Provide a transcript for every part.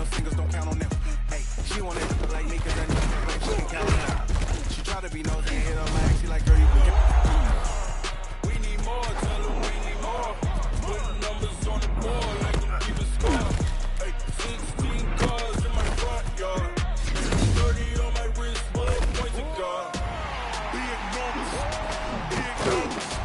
no singles, don't count on them. Hey, she want it like me, cause that nigga like she can count on them. She try to be nosy and hit her lag. She like, girl, you can get. We need more, tell them we need more. Putting numbers on the board like them keep a score. Hey, 16 cars in my front yard. 30 on my wrist, bullet points of God. Big numbers, big numbers.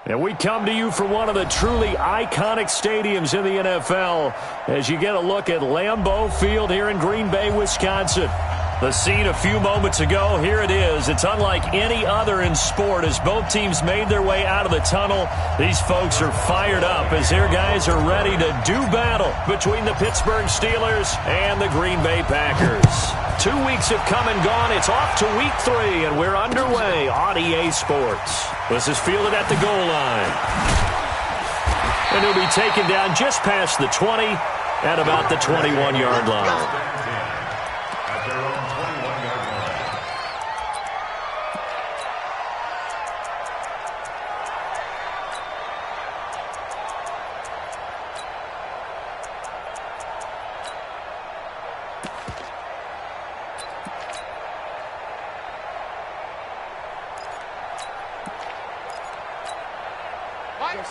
And we come to you from one of the truly iconic stadiums in the NFL as you get a look at Lambeau Field here in Green Bay, Wisconsin. The scene a few moments ago, here it is. It's unlike any other in sport as both teams made their way out of the tunnel. These folks are fired up as their guys are ready to do battle between the Pittsburgh Steelers and the Green Bay Packers. 2 weeks have come and gone. It's off to week 3, and we're underway on EA Sports. This is fielded at the goal line. And he'll be taken down just past the 20 at about the 21-yard line.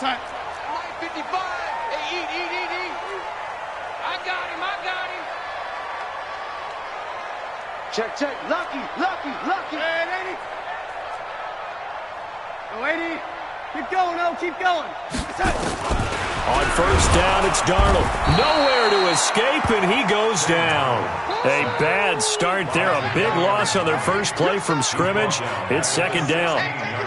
Line 55. Hey, eat. I got him. Check. Lucky. Hey, lady. Go, 80. Keep going. On first down, it's Darnold. Nowhere to escape, and he goes down. A bad start there. A big loss on their first play from scrimmage. It's second down.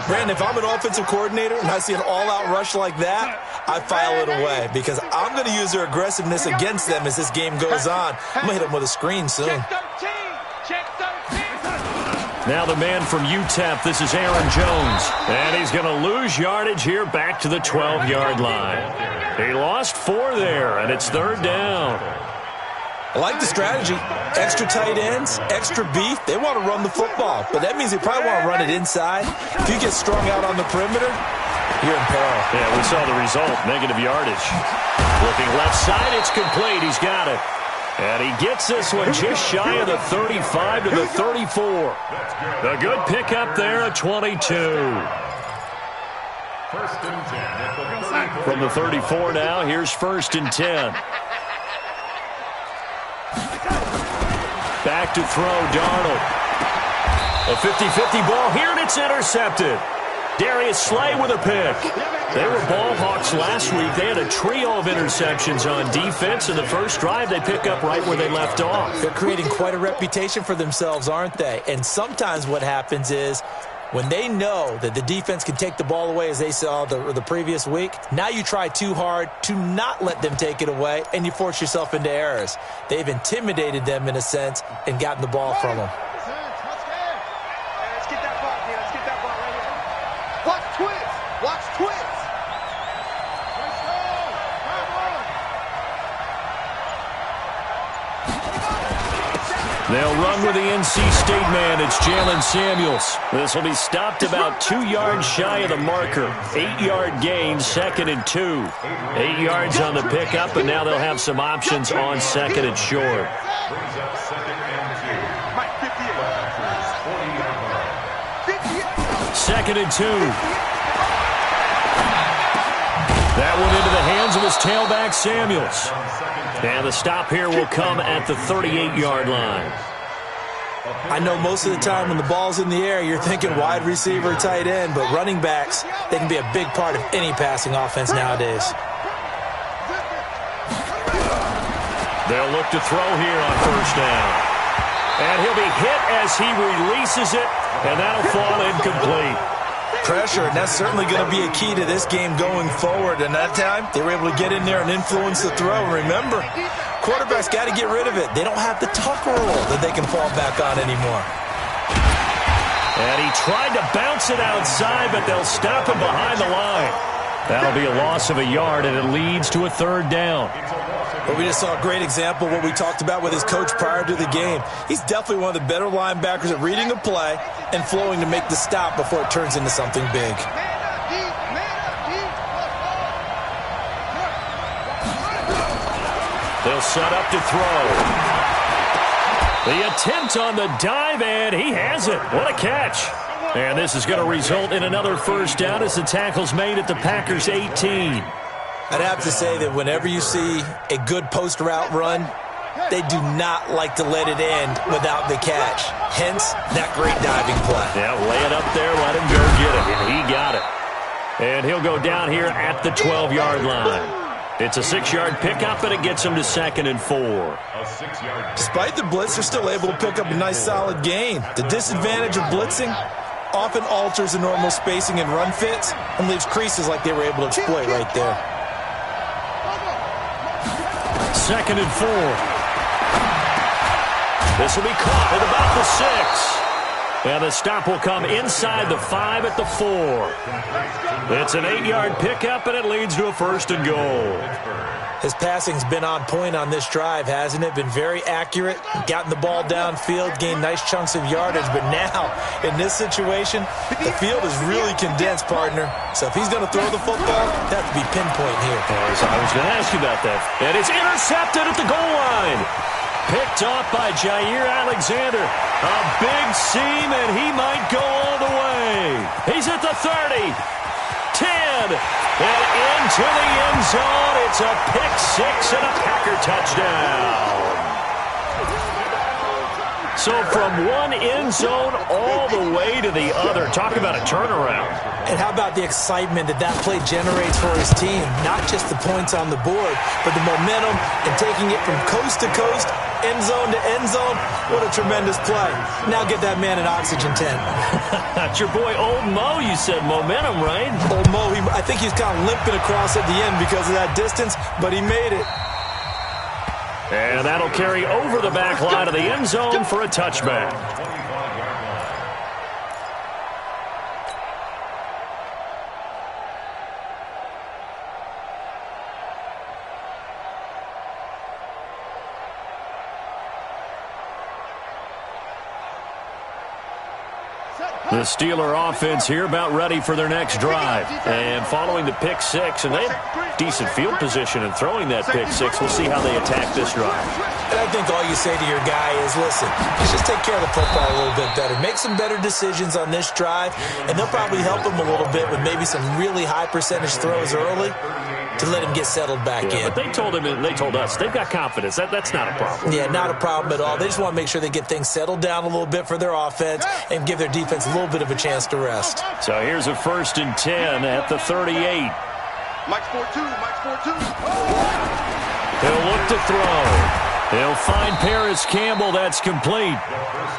Brandon, if I'm an offensive coordinator and I see an all-out rush like that, I file it away because I'm going to use their aggressiveness against them as this game goes on. I'm going to hit them with a screen soon. Check 13. Now the man from UTEP, this is Aaron Jones. And he's going to lose yardage here back to the 12-yard line. He lost 4 there, and it's third down. I like the strategy. Extra tight ends, extra beef. They want to run the football, but that means they probably want to run it inside. If you get strung out on the perimeter, you're in peril. Yeah, we saw the result, negative yardage. Looking left side, it's complete. He's got it. And he gets this one just shy of the 35 to the 34. A good pickup there at 22. First and 10. From the 34 now, here's first and 10. Back to throw, Darnold. A 50-50 ball here, and it's intercepted. Darius Slay with a pick. They were ball hawks last week. They had a trio of interceptions on defense. In the first drive, they pick up right where they left off. They're creating quite a reputation for themselves, aren't they? And sometimes what happens is when they know that the defense can take the ball away, as they saw the previous week, now you try too hard to not let them take it away, and you force yourself into errors. They've intimidated them in a sense and gotten the ball from them. Let's get that ball, man. Let's get that ball right here. Watch twist. They'll run with the NC State man. It's Jalen Samuels. This will be stopped about 2 yards shy of the marker. 8-yard gain, second and 2. 8 yards on the pickup, and now they'll have some options on second and short. Second and 2. That one into the hands of his tailback, Samuels. And the stop here will come at the 38-yard line. I know most of the time when the ball's in the air, you're thinking wide receiver, tight end, but running backs, they can be a big part of any passing offense nowadays. They'll look to throw here on first down. And he'll be hit as he releases it, and that'll fall incomplete. Pressure, and that's certainly going to be a key to this game going forward. And that time, they were able to get in there and influence the throw. Remember, quarterbacks got to get rid of it. They don't have the tuck rule that they can fall back on anymore. And he tried to bounce it outside, but they'll stop him behind the line. That'll be a loss of a yard, and it leads to a third down. But we just saw a great example of what we talked about with his coach prior to the game. He's definitely one of the better linebackers at reading a play and flowing to make the stop before it turns into something big. They'll set up to throw. The attempt on the dive, and he has it. What a catch. And this is going to result in another first down as the tackle's made at the Packers' 18. I'd have to say that whenever you see a good post route run, they do not like to let it end without the catch. Hence, that great diving play. Yeah, lay it up there, let him go get it, and he got it. And he'll go down here at the 12-yard line. It's a 6-yard pickup, and it gets him to 2nd and 4. Despite the blitz, they're still able to pick up a nice, solid gain. The disadvantage of blitzing often alters the normal spacing and run fits and leaves creases like they were able to exploit right there. 2nd and 4. This will be caught at about the 6. And the stop will come inside the 5 at the 4. It's an 8-yard pickup, and it leads to a 1st and goal. His passing's been on point on this drive, hasn't it? Been very accurate, gotten the ball downfield, gained nice chunks of yardage. But now, in this situation, the field is really condensed, partner. So if he's going to throw the football, that has to be pinpoint here. I was going to ask you about that. And it's intercepted at the goal line. Picked off by Jair Alexander. A big seam, and he might go all the way. He's at the 30. 10. And into the end zone. It's a pick 6 and a Packer touchdown. So from one end zone all the way to the other. Talk about a turnaround. And how about the excitement that play generates for his team? Not just the points on the board, but the momentum and taking it from coast to coast, end zone to end zone. What a tremendous play. Now get that man an oxygen tent. That's your boy Old Mo. You said momentum, right? Old Mo, I think he's kind of limping across at the end because of that distance, but he made it. And that'll carry over the back line of the end zone for a touchback. The Steeler offense here about ready for their next drive. And following the pick 6, and they have decent field position in throwing that pick 6. We'll see how they attack this drive. And I think all you say to your guy is, listen, let's just take care of the football a little bit better. Make some better decisions on this drive, and they'll probably help him a little bit with maybe some really high percentage throws early to let him get settled back in. But they told him, and they told us, they've got confidence. That's not a problem. Yeah, not a problem at all. They just want to make sure they get things settled down a little bit for their offense and give their defense a little bit of a chance to rest. So here's a 1st and 10 at the 38. Mike's 4-2. Mike's 4-2. He'll look to throw. He'll find Paris Campbell. That's complete.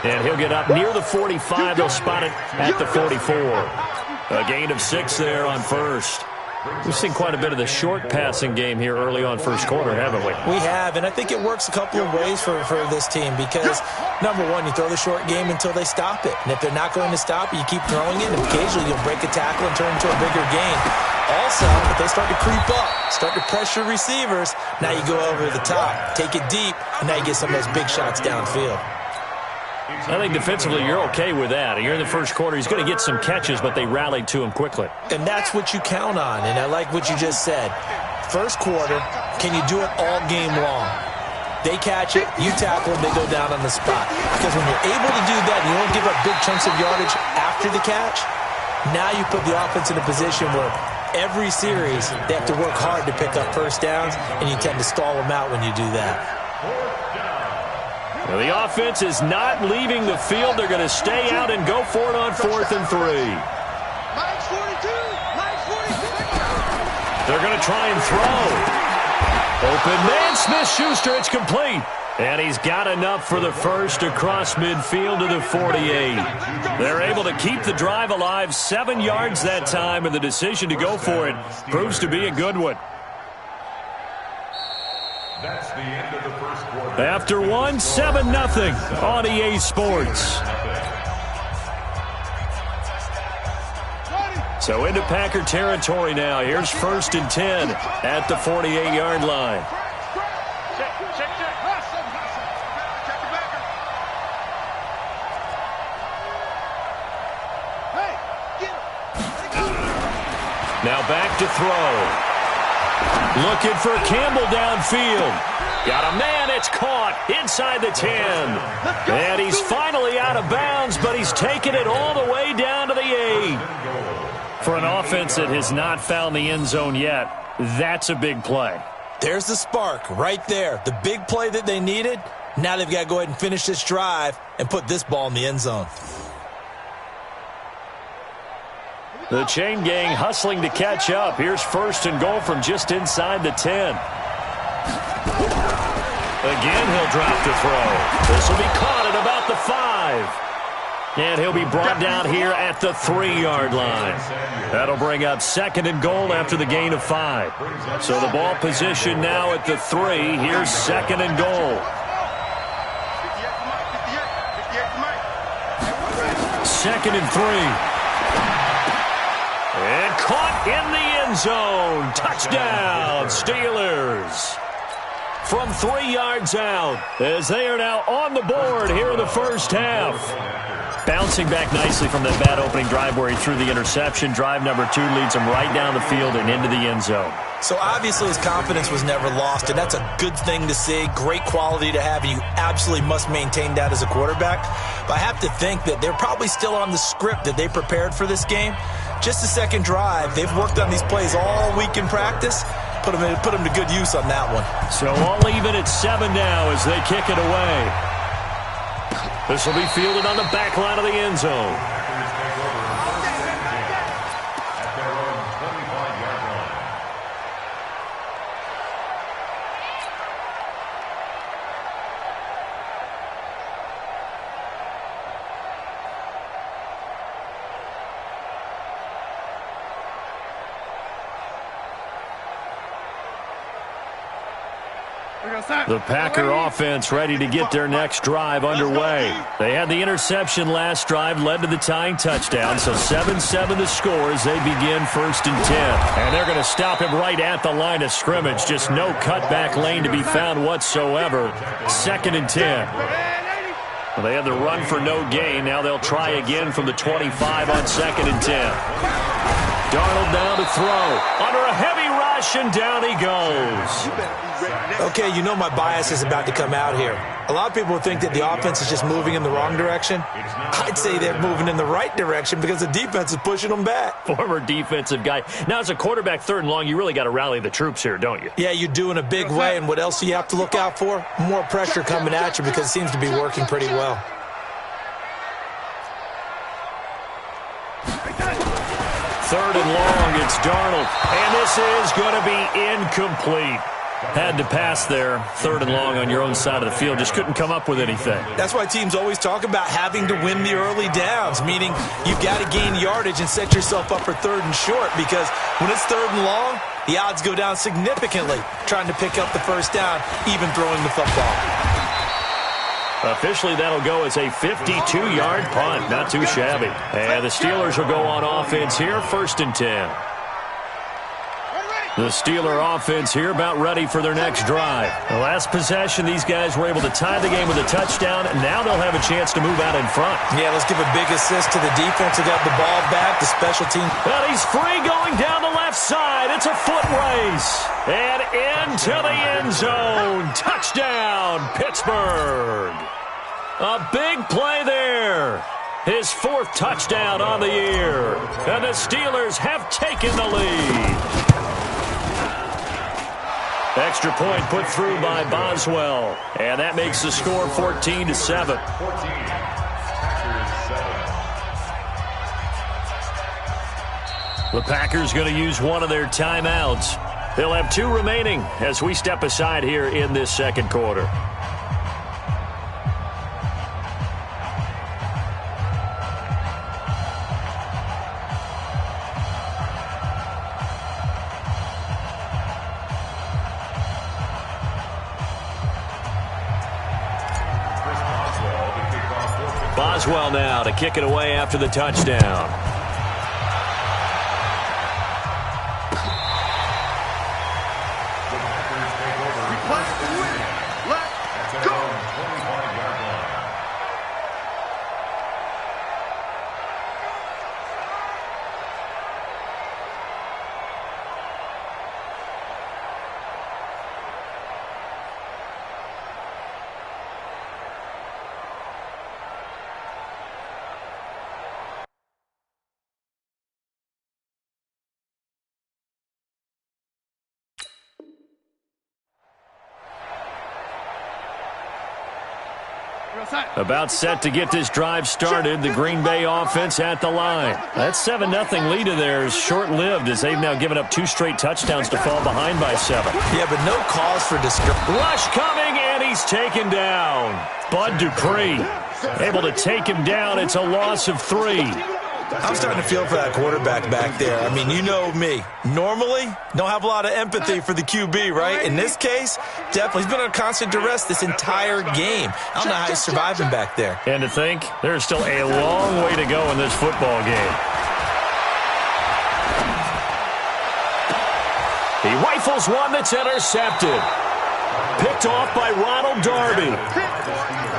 And he'll get up near the 45. They'll spot it at the 44. A gain of 6 there on 1st. We've seen quite a bit of the short passing game here early on first quarter, haven't we? We have, and I think it works a couple of ways for this team because, number one, you throw the short game until they stop it. And if they're not going to stop it, you keep throwing it, and occasionally you'll break a tackle and turn into a bigger gain. Also, if they start to creep up, start to pressure receivers, now you go over the top, take it deep, and now you get some of those big shots downfield. I think defensively you're okay with that. You're in the first quarter. He's going to get some catches, but they rallied to him quickly. And that's what you count on, and I like what you just said. First quarter, can you do it all game long? They catch it, you tackle them, they go down on the spot. Because when you're able to do that and you don't give up big chunks of yardage after the catch, now you put the offense in a position where every series they have to work hard to pick up first downs, and you tend to stall them out when you do that. Well, the offense is not leaving the field. They're going to stay out and go for it on 4th and 3. Mike's 42. Mike's 42. They're going to try and throw. Open man, Smith-Schuster. It's complete. And he's got enough for the first across midfield to the 48. They're able to keep the drive alive, 7 yards that time, and the decision to go for it proves to be a good one. That's the end of the first quarter. After 7-0 on EA Sports. So into Packer territory now. Here's 1st and 10 at the 48-yard line. Now back to throw. Looking for Campbell downfield. Got a man, it's caught inside the 10. And he's finally out of bounds, but he's taken it all the way down to the 8. For an offense that has not found the end zone yet, that's a big play. There's the spark right there. The big play that they needed. Now they've got to go ahead and finish this drive and put this ball in the end zone. The chain gang hustling to catch up. Here's first and goal from just inside the 10. Again, he'll drop to throw. This will be caught at about the 5. And he'll be brought down here at the 3-yard line. That'll bring up second and goal after the gain of 5. So the ball position now at the 3. Here's second and goal. Second and 3. And caught in the end zone. Touchdown, Steelers. From 3 yards out, as they are now on the board here in the first half. Bouncing back nicely from that bad opening drive where he threw the interception. Drive number 2 leads him right down the field and into the end zone. So obviously his confidence was never lost, and that's a good thing to see. Great quality to have, and you absolutely must maintain that as a quarterback. But I have to think that they're probably still on the script that they prepared for this game. Just the second drive. They've worked on these plays all week in practice. Put them to good use on that one. So all even at 7 now as they kick it away. This will be fielded on the back line of the end zone. The Packer offense ready to get their next drive underway. They had the interception last drive, led to the tying touchdown, so 7-7 the score as they begin first and 10. And they're going to stop him right at the line of scrimmage. Just no cutback lane to be found whatsoever. Second and 10. Well, they had the run for no gain. Now they'll try again from the 25 on second and 10. Darnold down to throw. Under a heavy rush, and down he goes. Okay, you know my bias is about to come out here. A lot of people think that the offense is just moving in the wrong direction. I'd say they're moving in the right direction because the defense is pushing them back. Former defensive guy. Now, as a quarterback, third and long, you really got to rally the troops here, don't you? Yeah, you do in a big way, and what else do you have to look out for? More pressure coming at you because it seems to be working pretty well. Third and long, it's Darnold. And this is going to be incomplete. Had to pass there, third and long on your own side of the field. Just couldn't come up with anything. That's why teams always talk about having to win the early downs, meaning you've got to gain yardage and set yourself up for third and short, because when it's third and long, the odds go down significantly trying to pick up the first down, even throwing the football. Officially, that'll go as a 52-yard punt. Not too shabby. And the Steelers will go on offense here, first and 10. The Steeler offense here about ready for their next drive. The last possession, these guys were able to tie the game with a touchdown, and now they'll have a chance to move out in front. Yeah, let's give a big assist to the defense who got the ball back, the special team. Well, he's free going down the left side. It's a foot race. And into the end zone. Touchdown, Pittsburgh. A big play there. His 4th touchdown on the year. And the Steelers have taken the lead. Extra point put through by Boswell. And that makes the score 14-7. The Packers going to use one of their timeouts. They'll have 2 remaining as we step aside here in this second quarter. Boswell now to kick it away after the touchdown. About set to get this drive started. The Green Bay offense at the line. That 7-0 lead of theirs short-lived as they've now given up 2 straight touchdowns to fall behind by 7. Yeah, but no cause for discouragement. Rush coming, and he's taken down. Bud Dupree able to take him down. It's a loss of 3. I'm starting to feel for that quarterback back there. I mean, you know me. Normally, don't have a lot of empathy for the QB, right? In this case, definitely. He's been under constant duress this entire game. I don't know how he's surviving back there. And to think, there's still a long way to go in this football game. He rifles one that's intercepted. Picked off by Ronald Darby.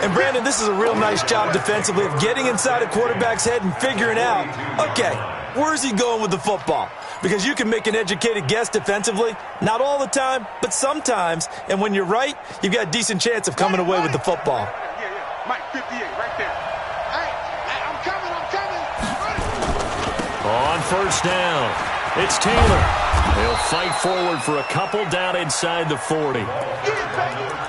And, Brandon, this is a real nice job defensively of getting inside a quarterback's head and figuring out, okay, where's he going with the football? Because you can make an educated guess defensively. Not all the time, but sometimes. And when you're right, you've got a decent chance of coming away with the football. Yeah. Mike, 58, right there. Hey, I'm coming. On first down, it's Taylor. He'll fight forward for a couple down inside the 40.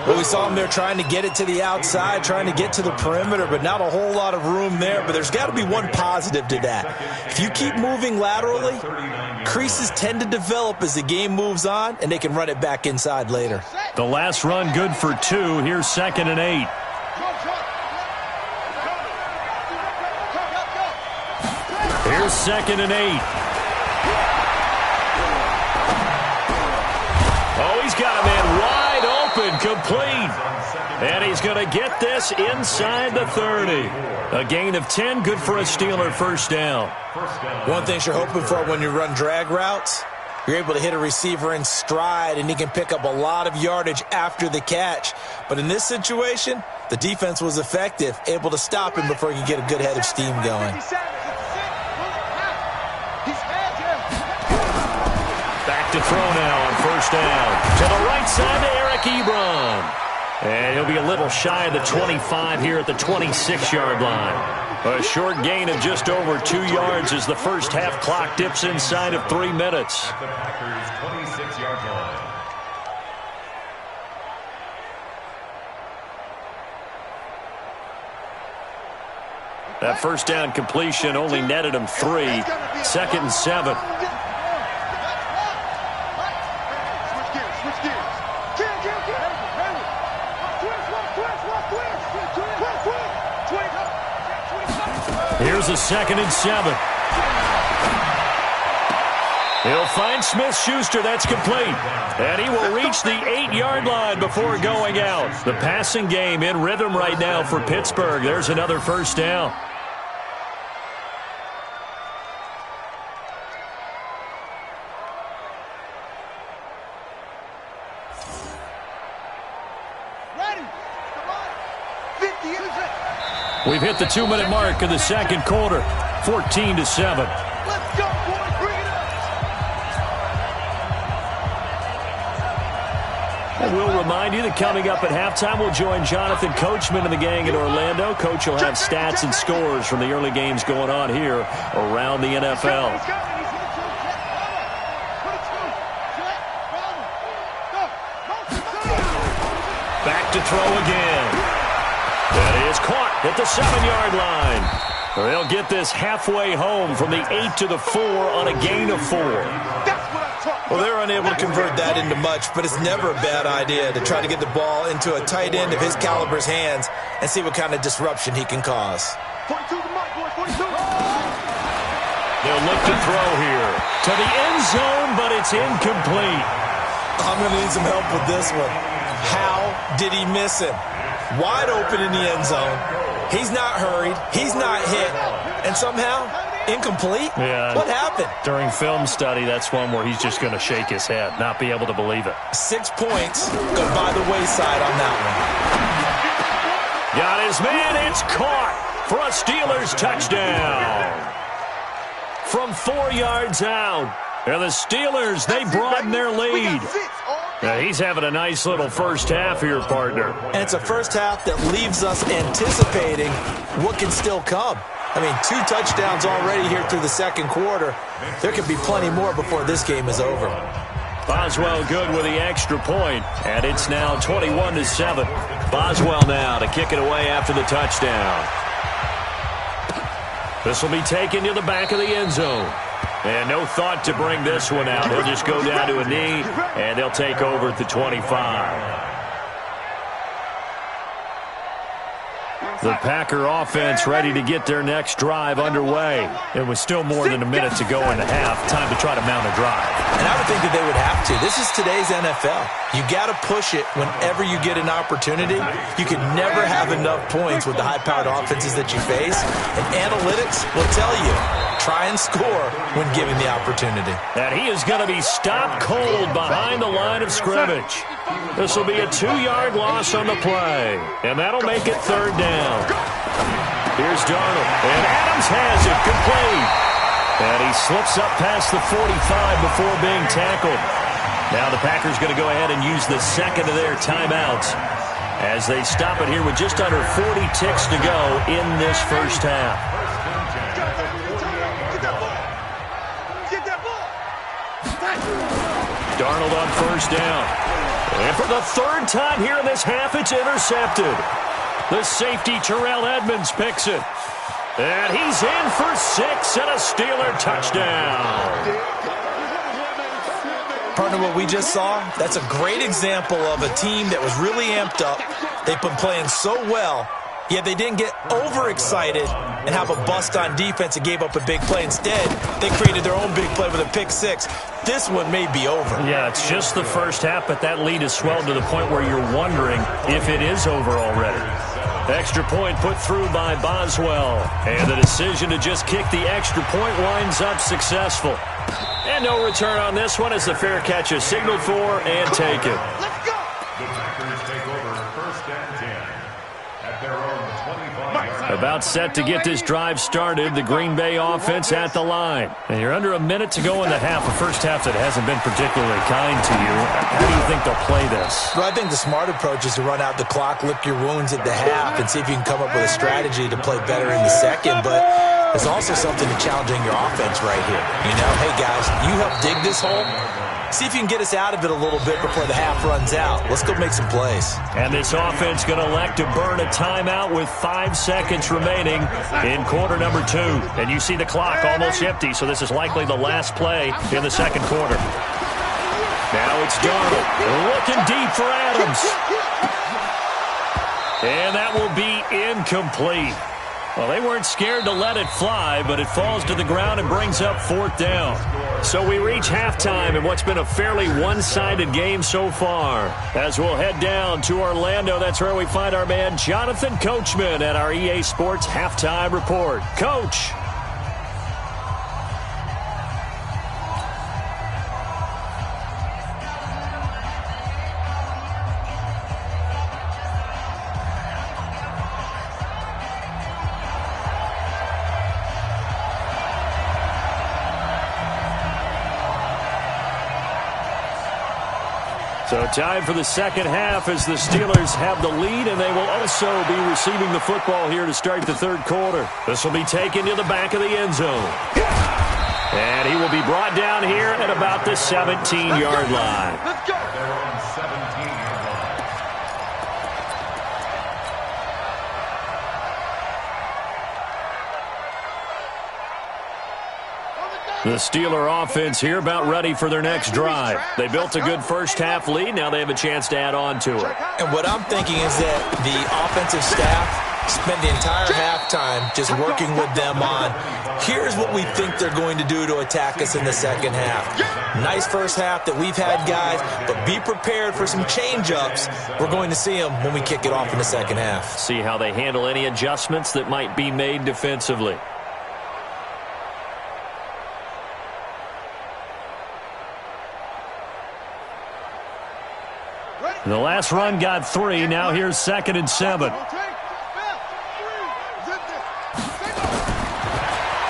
Well, we saw him there trying to get it to the outside, trying to get to the perimeter, but not a whole lot of room there. But there's got to be one positive to that. If you keep moving laterally, creases tend to develop as the game moves on, and they can run it back inside later. The last run good for 2. Here's 2nd and 8. Here's 2nd and 8. Oh, he's got a man wide open, complete. And he's going to get this inside the 30. A gain of 10, good for a Steeler first down. One thing you're hoping for when you run drag routes, you're able to hit a receiver in stride, and he can pick up a lot of yardage after the catch. But in this situation, the defense was effective, able to stop him before he could get a good head of steam going. Back to throw now on first down. To the right side to Eric Ebron. And he'll be a little shy of the 25 here at the 26-yard line. A short gain of just over 2 yards as the first half clock dips inside of 3 minutes. At the Packers' 26-yard line. That first down completion only netted him 3. 2nd and 7. Here's a 2nd and 7. He'll find Smith-Schuster. That's complete. And he will reach the 8-yard line before going out. The passing game in rhythm right now for Pittsburgh. There's another first down. We've hit the 2-minute mark of the second quarter. 14-7. Let's go, boys. Bring it up. And we'll remind you that coming up at halftime, we'll join Jonathan Coachman and the gang in Orlando. Coach will have stats and scores from the early games going on here around the NFL. Back to throw again. That is caught at the 7-yard line. They'll get this halfway home from the 8 to the 4 on a gain of 4. Well, they're unable to convert that into much, but it's never a bad idea to try to get the ball into a tight end of his caliber's hands and see what kind of disruption he can cause. 42 to Mike, boys. 42. They'll look to throw here to the end zone, but it's incomplete. I'm going to need some help with this one. How did he miss him? Wide open in the end zone. He's not hurried. He's not hit. And somehow, incomplete? Yeah. What happened? During film study, that's one where he's just going to shake his head, not be able to believe it. 6 points go by the wayside on that one. Got his man. It's caught for a Steelers touchdown. From 4 yards out. And the Steelers, they broaden their lead. Yeah, he's having a nice little first half here, partner. And it's a first half that leaves us anticipating what can still come. I mean, 2 touchdowns already here through the second quarter. There could be plenty more before this game is over. Boswell good with the extra point, and it's now 21-7. Boswell now to kick it away after the touchdown. This will be taken to the back of the end zone. And no thought to bring this one out. He'll just go down to a knee, and they'll take over at the 25. The Packer offense ready to get their next drive underway. It was still more than a minute to go in the half. Time to try to mount a drive. And I would think that they would have to. This is today's NFL. You got to push it whenever you get an opportunity. You can never have enough points with the high-powered offenses that you face. And analytics will tell you, try and score when given the opportunity. And he is going to be stopped cold behind the line of scrimmage. This will be a 2-yard loss on the play, and that'll make it third down. Here's Darnold, and Adams has it, complete. And he slips up past the 45 before being tackled. Now the Packers going to go ahead and use the second of their timeouts as they stop it here with just under 40 ticks to go in this first half. Darnold on first down. And for the third time here in this half, it's intercepted. The safety, Terrell Edmonds, picks it. And he's in for 6 and a Steeler touchdown. Partner, what we just saw, that's a great example of a team that was really amped up. They've been playing so well, yet they didn't get overexcited and have a bust on defense and gave up a big play. Instead, they created their own big play with a pick six. This one may be over. Yeah, it's just the first half, but that lead has swelled to the point where you're wondering if it is over already. Extra point put through by Boswell. And the decision to just kick the extra point winds up successful. And no return on this one as the fair catch is signaled for and taken. Let's go! The Packers take over first and 10 at their own 25-yard. About set to get this drive started, the Green Bay offense at the line. And you're under a minute to go in the half, a first half that hasn't been particularly kind to you. How do you think they'll play this? Well, I think the smart approach is to run out the clock, lick your wounds at the half, and see if you can come up with a strategy to play better in the second. But there's also something to challenging your offense right here. You know, hey, guys, you help dig this hole. See if you can get us out of it a little bit before the half runs out. Let's go make some plays. And this offense going to elect to burn a timeout with 5 seconds remaining in quarter number 2. And you see the clock almost empty, so this is likely the last play in the second quarter. Now it's Darnold looking deep for Adams. And that will be incomplete. Well, they weren't scared to let it fly, but it falls to the ground and brings up 4th down. So we reach halftime in what's been a fairly one-sided game so far. As we'll head down to Orlando, that's where we find our man Jonathan Coachman at our EA Sports Halftime Report. Coach. So time for the second half as the Steelers have the lead, and they will also be receiving the football here to start the third quarter. This will be taken to the back of the end zone. And he will be brought down here at about the 17-yard line. Let's go! Their own 17-yard line. The Steeler offense here about ready for their next drive. They built a good first half lead. Now they have a chance to add on to it. And what I'm thinking is that the offensive staff spent the entire halftime just working with them on, here's what we think they're going to do to attack us in the second half. Nice first half that we've had, guys, but be prepared for some change-ups. We're going to see them when we kick it off in the second half. See how they handle any adjustments that might be made defensively. The last run got 3. Now here's 2nd and 7.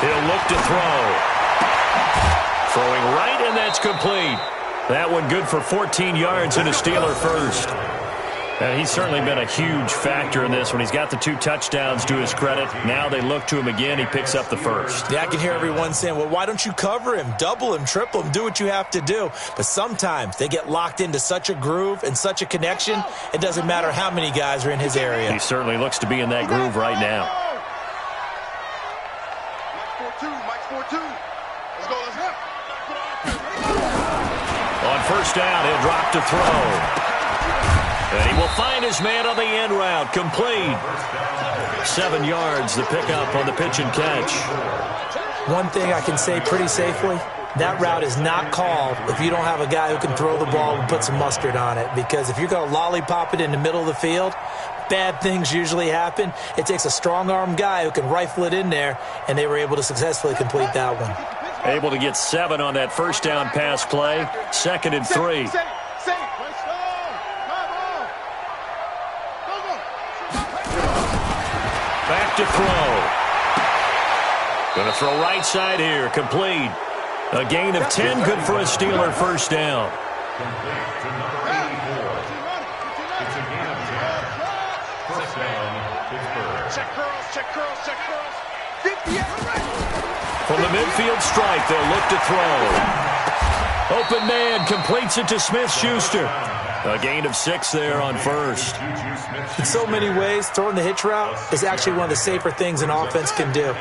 He'll look to throw. Throwing right, and that's complete. That one good for 14 yards and a Steeler first. And he's certainly been a huge factor in this when he's got the 2 touchdowns to his credit. Now they look to him again. He picks up the first. Yeah, I can hear everyone saying, well, why don't you cover him, double him, triple him, do what you have to do. But sometimes they get locked into such a groove and such a connection, it doesn't matter how many guys are in his area. He certainly looks to be in that groove right now. Mike's 4-2. Let's go, let's go. On first down, he'll drop to throw. And he will find his man on the end route. Complete. 7 yards, the pickup on the pitch and catch. One thing I can say pretty safely, that route is not called if you don't have a guy who can throw the ball and put some mustard on it. Because if you're going to lollipop it in the middle of the field, bad things usually happen. It takes a strong-arm guy who can rifle it in there, and they were able to successfully complete that one. Able to get 7 on that first down pass play. 2nd and 3. Back to throw. Going to throw right side here. Complete. A gain of 10. Good for a Steeler first down. Complete to number 84. It's a gain of 10. First down, Pittsburgh. Check curls. From the midfield stripe, they'll look to throw. Open man completes it to Smith-Schuster. A gain of 6 there on first. In so many ways, throwing the hitch route is actually one of the safer things an offense can do.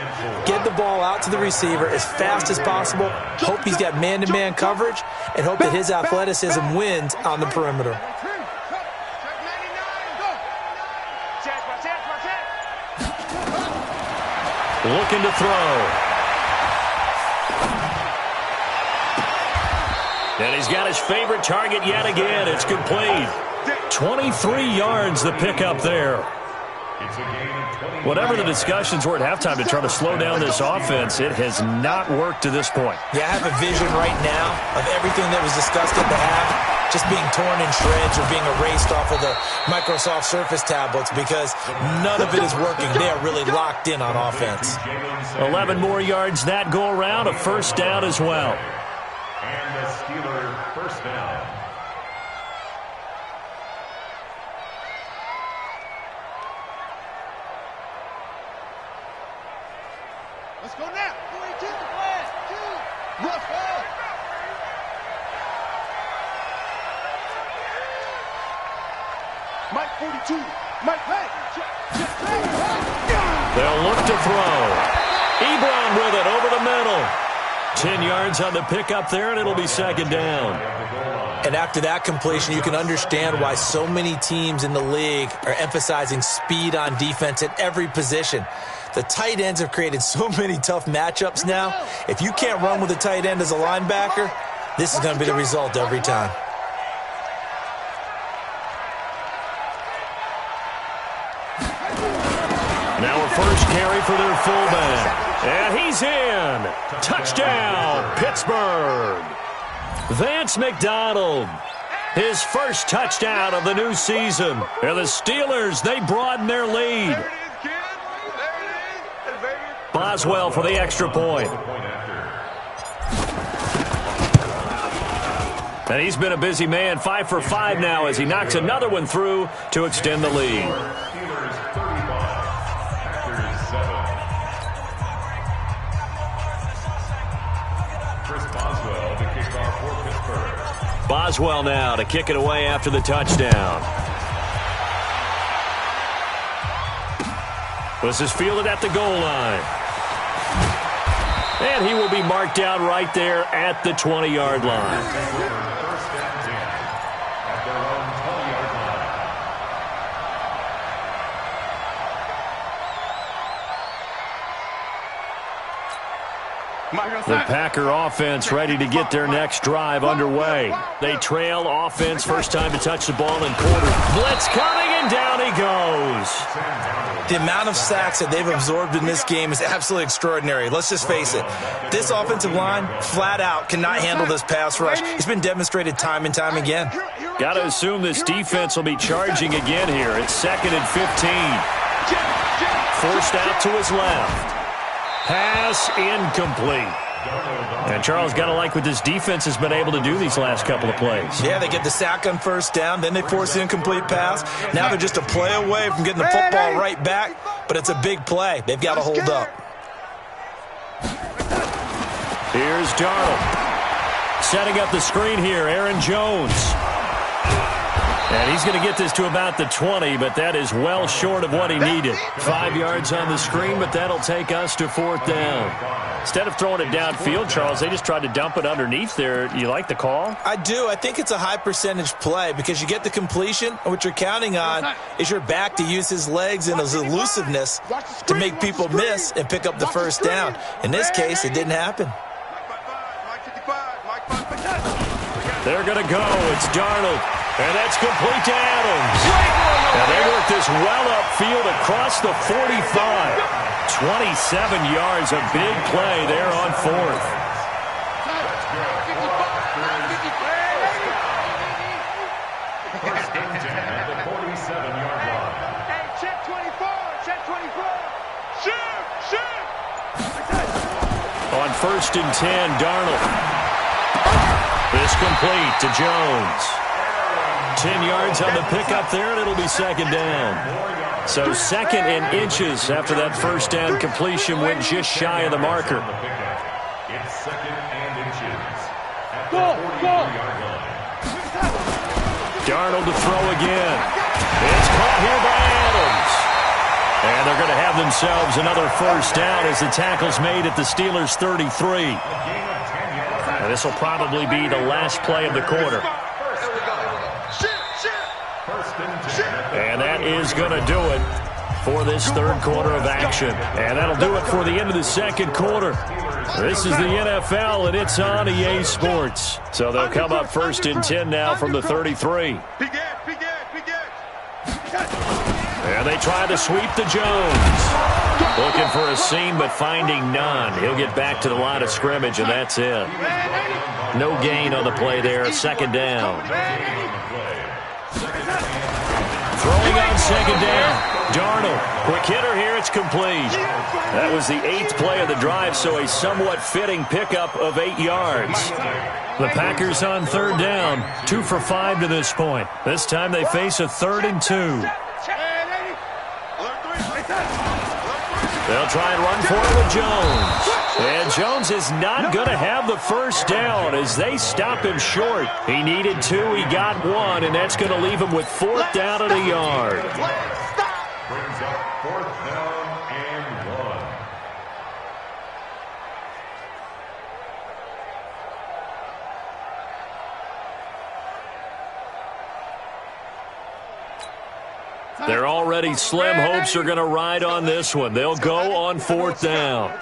Get the ball out to the receiver as fast as possible, hope he's got man-to-man coverage, and hope that his athleticism wins on the perimeter. Looking to throw. And he's got his favorite target yet again. It's complete. 23 yards the pickup there. Whatever the discussions were at halftime to try to slow down this offense, it has not worked to this point. Yeah, I have a vision right now of everything that was discussed at the half just being torn in shreds or being erased off of the Microsoft Surface tablets because none of it is working. They are really locked in on offense. 11 more yards that go around, a first down as well. And the Steeler first down. Let's go now. 2-2. Rush ball. Mike 42. Mike Pay. They'll look to throw. Ebron with it over the middle. 10 yards on the pickup there, and it'll be second down. And after that completion, you can understand why so many teams in the league are emphasizing speed on defense at every position. The tight ends have created so many tough matchups now. If you can't run with a tight end as a linebacker, this is going to be the result every time. Now a first carry for their fullback. And he's in. Touchdown, Pittsburgh. Vance McDonald, his first touchdown of the new season. And the Steelers, they broaden their lead. Boswell for the extra point. And he's been a busy man, 5 for 5 now as he knocks another one through to extend the lead. Steelers 35, Packers 7. Chris Boswell, the kickoff for Pittsburgh. Boswell now to kick it away after the touchdown. This is fielded at the goal line. And he will be marked down right there at the 20-yard line. First and 10 at their own 20-yard line. The Packer offense ready to get their next drive underway. They trail offense, first time to touch the ball in quarter. Blitz coming, and down he goes. The amount of sacks that they've absorbed in this game is absolutely extraordinary. Let's just face it. This offensive line, flat out, cannot handle this pass rush. It's been demonstrated time and time again. Got to assume this defense will be charging again here. It's 2nd and 15. Forced out to his left. Pass incomplete. And Charles, got to like what this defense has been able to do these last couple of plays. Yeah, they get the sack on first down, then they force the incomplete pass. Now they're just a play away from getting the football right back, but it's a big play. They've got to hold up. Here's Darnold. Setting up the screen here, Aaron Jones. And he's going to get this to about the 20, but that is well short of what he needed. 5 yards on the screen, but that'll take us to 4th down. Instead of throwing it downfield, Charles, they just tried to dump it underneath there. You like the call? I do. I think it's a high percentage play because you get the completion, and what you're counting on is your back to use his legs and his elusiveness to make people miss and pick up the first down. In this case, it didn't happen. They're going to go. It's Darnold. And that's complete to Adams. And they work this well upfield across the 45. 27 yards, a big play there on 4th. First and 10 at the 47-yard line. Hey, check 24, check 24. Shoot. On 1st and 10, Darnold. This complete to Jones. 10 yards on the pickup there, and it'll be 2nd down. So 2nd and inches after that first down completion went just shy of the marker. It's 2nd and inches at the 43-yard line. Darnold to throw again. It's caught here by Adams. And they're going to have themselves another first down as the tackle's made at the Steelers' 33. And this will probably be the last play of the quarter. And that is going to do it for this 3rd quarter of action. And that'll do it for the end of the 2nd quarter. This is the NFL, and it's on EA Sports. So they'll come up 1st and 10 now from the 33. And they try to sweep to Jones. Looking for a seam, but finding none. He'll get back to the line of scrimmage, and that's it. No gain on the play there. 2nd down. Throwing on 2nd down. Darnold, quick hitter here, it's complete. That was the 8th play of the drive, so a somewhat fitting pickup of 8 yards. The Packers on 3rd down, 2 for 5 to this point. This time they face a 3rd and 2. They'll try and run for it with Jones. And Jones is not going to have the first down as they stop him short. He needed 2, he got 1, and that's going to leave him with 4th down and a yard. Brings up 4th down and 1. They're already slim hopes are going to ride on this one. They'll go on 4th down.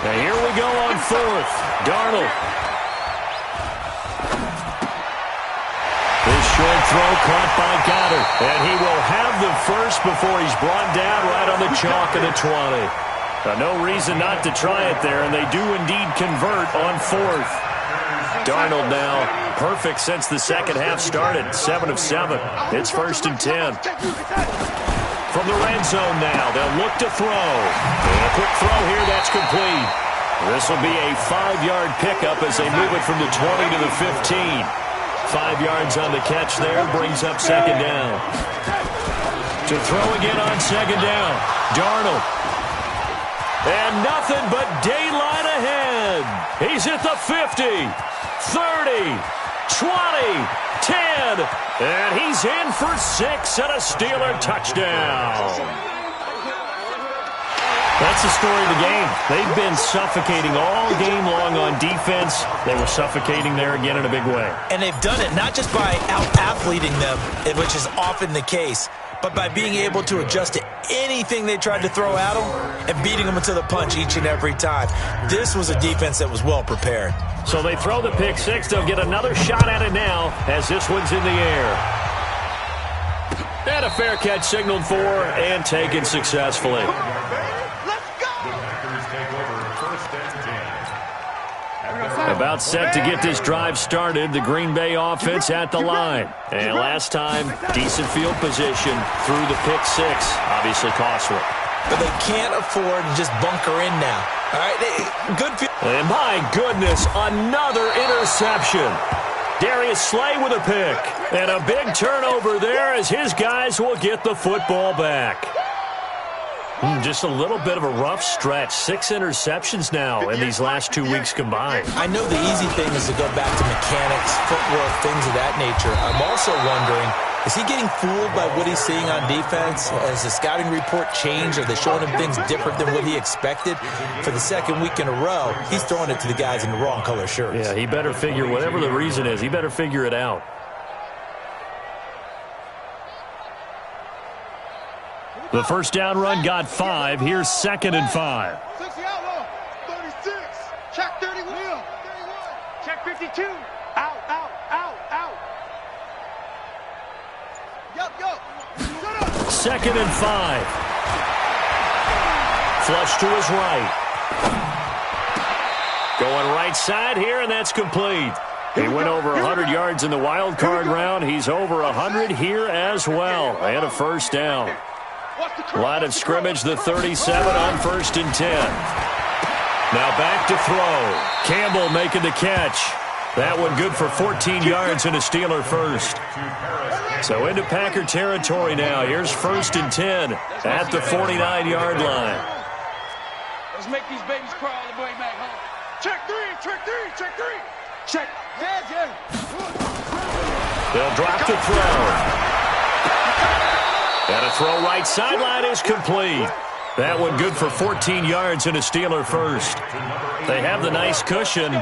And here we go on 4th. Darnold. This short throw caught by Goddard. And he will have the first before he's brought down right on the chalk of the 20. No reason not to try it there, and they do indeed convert on 4th. Darnold now perfect since the second half started. 7 of 7. It's 1st and 10. From the red zone now, they'll look to throw. And a quick throw here, that's complete. This will be a 5-yard pickup as they move it from the 20 to the 15. 5 yards on the catch there, brings up 2nd down. To throw again on 2nd down. Darnold. And nothing but daylight ahead. He's at the 50, 30, 20, 10, and he's in for 6 and a Steeler touchdown. That's the story of the game. They've been suffocating all game long on defense. They were suffocating there again in a big way. And they've done it not just by out-athleting them, which is often the case, but by being able to adjust to anything they tried to throw at them and beating them into the punch each and every time. This was a defense that was well prepared. So they throw the pick six. They'll get another shot at it now as this one's in the air. And a fair catch signaled for and taken successfully. About set to get this drive started, the Green Bay offense at the line. And last time, decent field position through the pick six. Obviously costly. but they can't afford to just bunker in now. All right, good. And my goodness, another interception. Darius Slay with a pick. And a big turnover there as his guys will get the football back. Just a little bit of a rough stretch. 6 interceptions now in these last 2 weeks combined. I know the easy thing is to go back to mechanics, footwork, things of that nature. I'm also wondering, is he getting fooled by what he's seeing on defense? Has the scouting report changed? Are they showing him things different than what he expected? For the second week in a row, he's throwing it to the guys in the wrong color shirts. Yeah, he better figure, whatever the reason is, he better figure it out. The first down run got 5. Here's 2nd and 5. 60 outlaw. 36. Check 31. 31. Check 52. Out. Yup. 2nd and 5. Flush to his right. Going right side here, and that's complete. He went over 100 yards in the wild card round. He's over 100 here as well. And a first down. Line of scrimmage, the 37 on 1st and 10. Now back to throw. Campbell making the catch. That one good for 14 yards and a Steeler first. So into Packer territory now. Here's 1st and 10 at the 49-yard line. Let's make these babies cry all the way back home. Check 3. Check. Yeah. They'll drop to throw. And a throw right sideline is complete. That one good for 14 yards and a Steeler first. They have the nice cushion.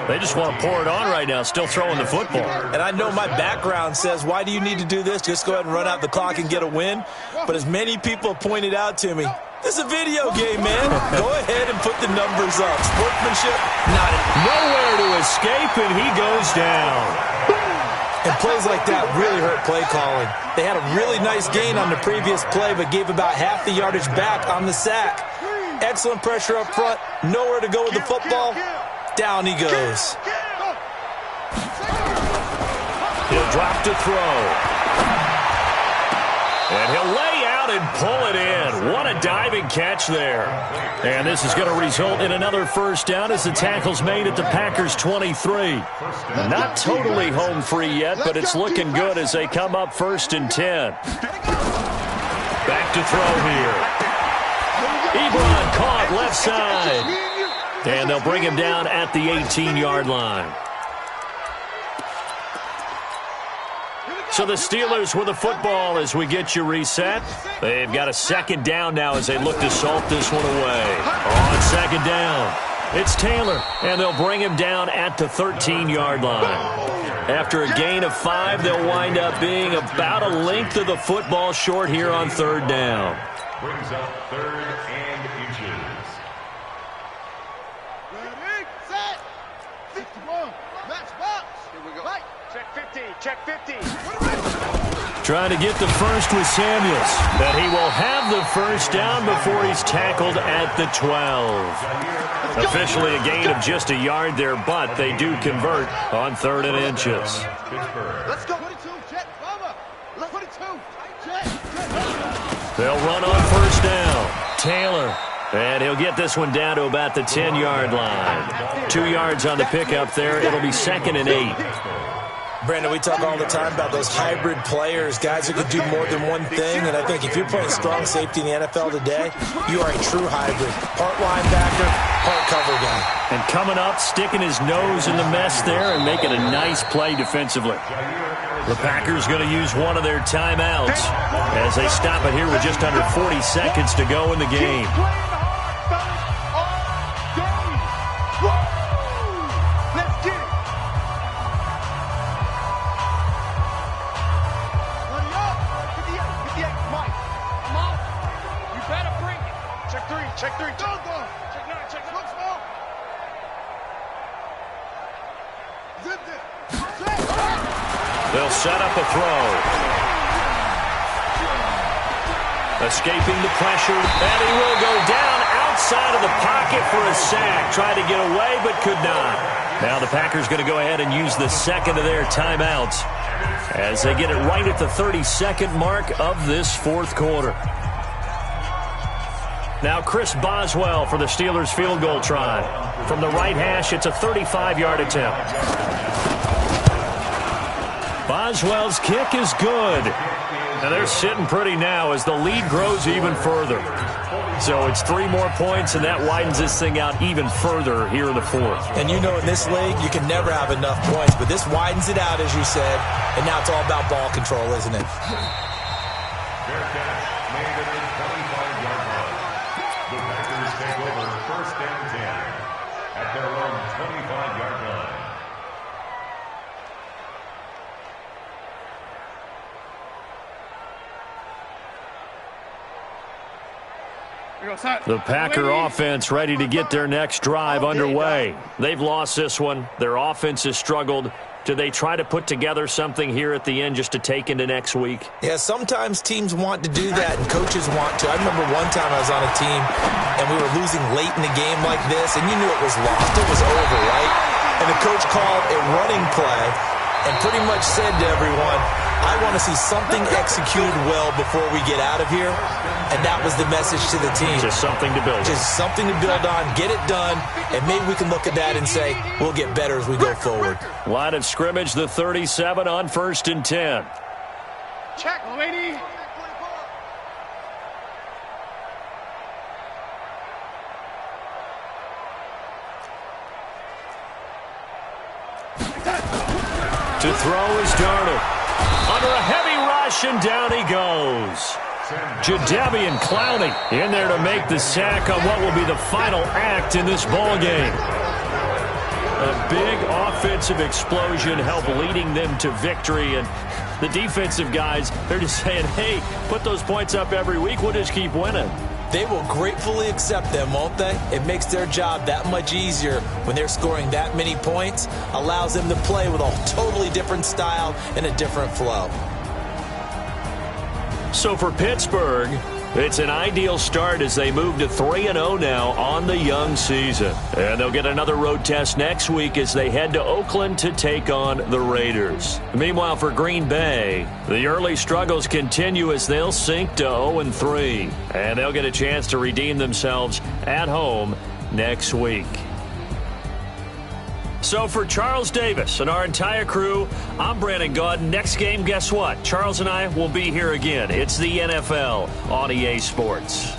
They just want to pour it on right now, still throwing the football. And I know my background says, why do you need to do this? Just go ahead and run out the clock and get a win. But as many people pointed out to me, this is a video game, man. Go ahead and put the numbers up. Sportsmanship, not it. Nowhere to escape, and he goes down. And plays like that really hurt play calling. They had a really nice gain on the previous play, but gave about half the yardage back on the sack. Excellent pressure up front. Nowhere to go with the football. Down he goes. He'll drop to throw. And he'll lay out and pull it in. What a diving catch there. And this is going to result in another first down as the tackle's made at the Packers' 23. Not totally home free yet, but it's looking good as they come up 1st and 10. Back to throw here. Ebron caught left side. And they'll bring him down at the 18-yard line. So the Steelers with the football as we get you reset. They've got a 2nd down now as they look to salt this one away. On 2nd down, it's Taylor, and they'll bring him down at the 13-yard line. After a gain of 5, they'll wind up being about a length of the football short here on 3rd down. Brings up 3rd and inches. Ready, set, 61. Match box. Here we go. Right. Check 50. Trying to get the first with Samuels. But he will have the first down before he's tackled at the 12. Officially a gain of just a yard there, but they do convert on 3rd and inches. Let's go. 22, jet, mama. 22, jet. They'll run on 1st down. Taylor. And he'll get this one down to about the 10-yard line. 2 yards on the pickup there. It'll be 2nd and 8. Brandon, we talk all the time about those hybrid players, guys who can do more than one thing, and I think if you're playing strong safety in the NFL today, you are a true hybrid. Part linebacker, part cover guy. And coming up, sticking his nose in the mess there and making a nice play defensively. The Packers going to use one of their timeouts as they stop it here with just under 40 seconds to go in the game. Check 3. Check 9. Check look small. They'll set up a throw. Escaping the pressure, and he will go down outside of the pocket for a sack. Tried to get away, but could not. Now the Packers going to go ahead and use the 2nd of their timeouts as they get it right at the 32nd mark of this 4th quarter. Now Chris Boswell for the Steelers field goal try. From the right hash, it's a 35-yard attempt. Boswell's kick is good. And they're sitting pretty now as the lead grows even further. So it's 3 more points, and that widens this thing out even further here in the fourth. And you know in this league, you can never have enough points, but this widens it out, as you said, and now it's all about ball control, isn't it? Fair catch made at the 25-yard line. The Packers take over first and 10 at their own 25-yard line. The Packer offense ready to get their next drive underway. They've lost this one. Their offense has struggled. Do they try to put together something here at the end just to take into next week? Yeah, sometimes teams want to do that and coaches want to. I remember one time I was on a team and we were losing late in the game like this, and you knew it was lost. It was over, right? And the coach called a running play and pretty much said to everyone, I want to see something executed well before we get out of here. And that was the message to the team. Just something to build on. Just something to build on, get it done, and maybe we can look at that and say, we'll get better as we go forward. Line of scrimmage, the 37 on 1st and 10. Check, lady. To throw is Darnold. Under a heavy rush, and down he goes. Jadeveon Clowney in there to make the sack on what will be the final act in this ball game. A big offensive explosion helped leading them to victory, and the defensive guys, they're just saying, hey, put those points up every week, we'll just keep winning. They will gratefully accept them, won't they? It makes their job that much easier when they're scoring that many points, allows them to play with a totally different style and a different flow. So for Pittsburgh, it's an ideal start as they move to 3-0 now on the young season. And they'll get another road test next week as they head to Oakland to take on the Raiders. Meanwhile, for Green Bay, the early struggles continue as they'll sink to 0-3. And they'll get a chance to redeem themselves at home next week. So for Charles Davis and our entire crew, I'm Brandon Gaudin. Next game, guess what? Charles and I will be here again. It's the NFL on EA Sports.